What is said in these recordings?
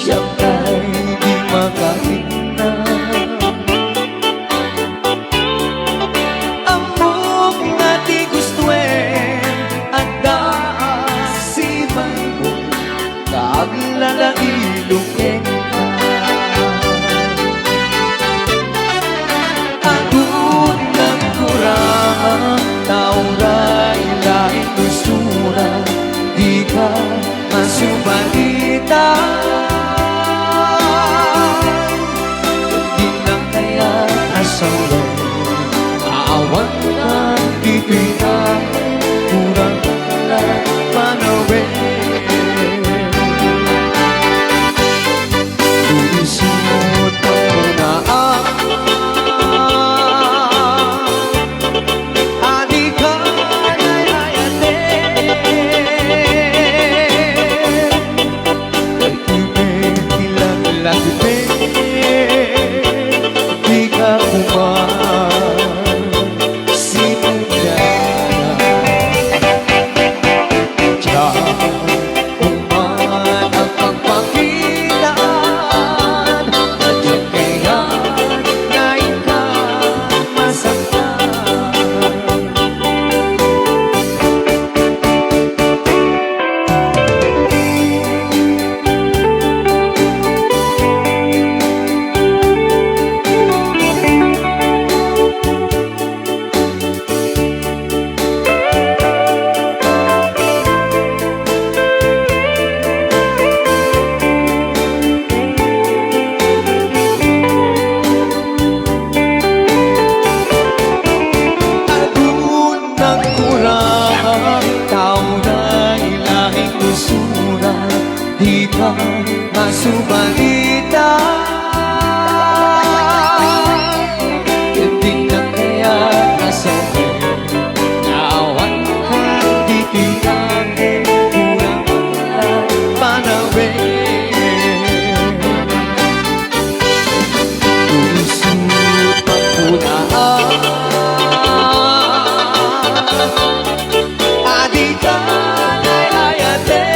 siya'y di makatingnan. Amok nga di gustuin at daasiman mo kaaglalailukin ka. Agun ng kurang tauray laing lusura, di ka masubalitan. Di na kaya asawin aawan ka, dito'y na kurang na manawin. Lumisot ako na adik ka na'y hayatin. Nagkibig ilang lakipin, di ka di ka masubalitan. Hindi na kaya nasabi naawan ka, di tinangin kurang na panawin. Tulusot pagpunaan adik ka na'y hayatin.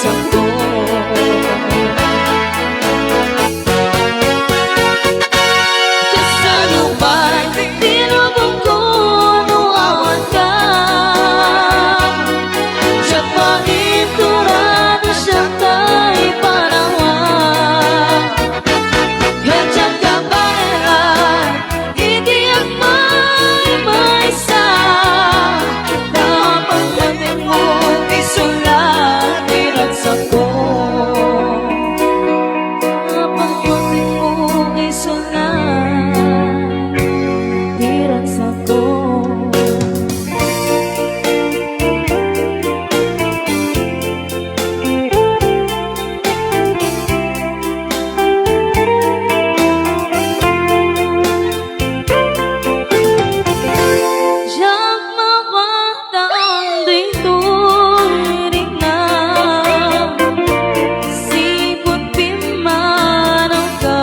sakto. Kasanubay, tinubog ko nuawan ka. Siya pahinturado siya kay panawan. Hadyan ka ba hindi ang may sa kapag natin mo isulat iratsa ko. Kapag natin mo isulat iratsa ko. Diyak mawatang dito'y rin na sipot pimanaw ka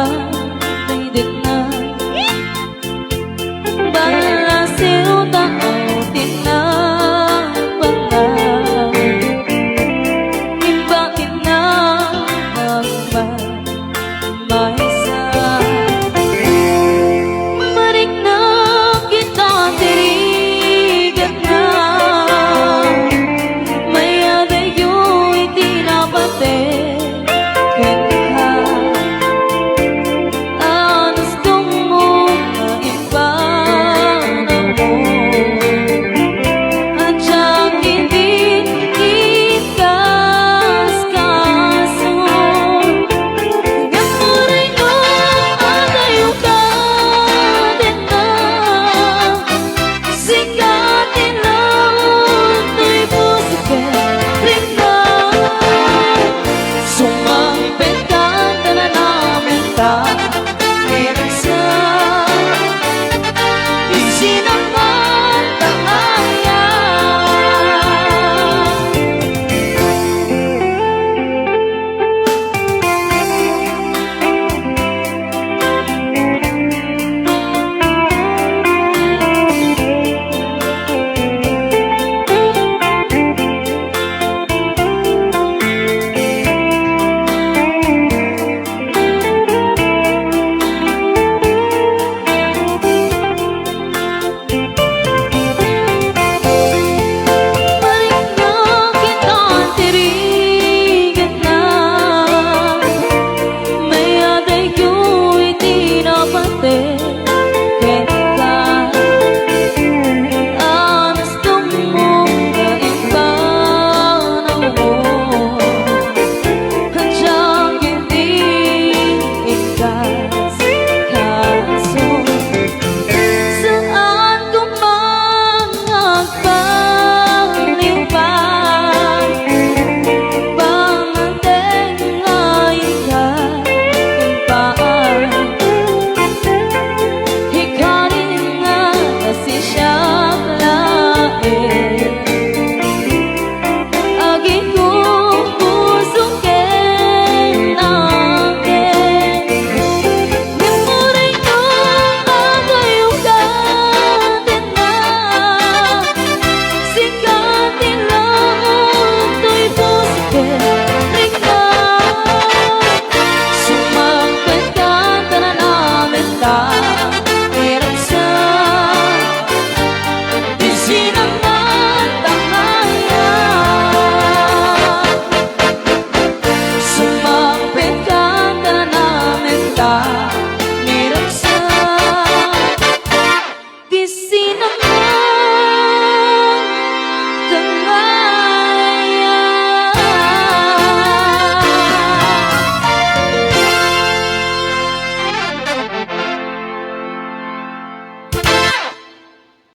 kay din na balasero tao tinapangay imbakin na magmaysa marik na kita tirigat na may adayo'y tinapate kaya ang gusto mo na ipanaw mo at siyang hindi ikaskaso. Gamuray mo adayo ka din na sikatin lang to'y puso ka rin na sumambit ka na namin ka iratsa isinangan tangayan. Balik na kita tirigat na may adayo'y tinapate kaya ang gusto mo na ipanaw mo at siyang hindi ikaskaso. Saan ko magpalipad pangateng lain ka ipaan hikarin nga kasi siyang lain agi ko puso ken akin. Gamuray ko adayo ka din na sikatin lang to'y puso ken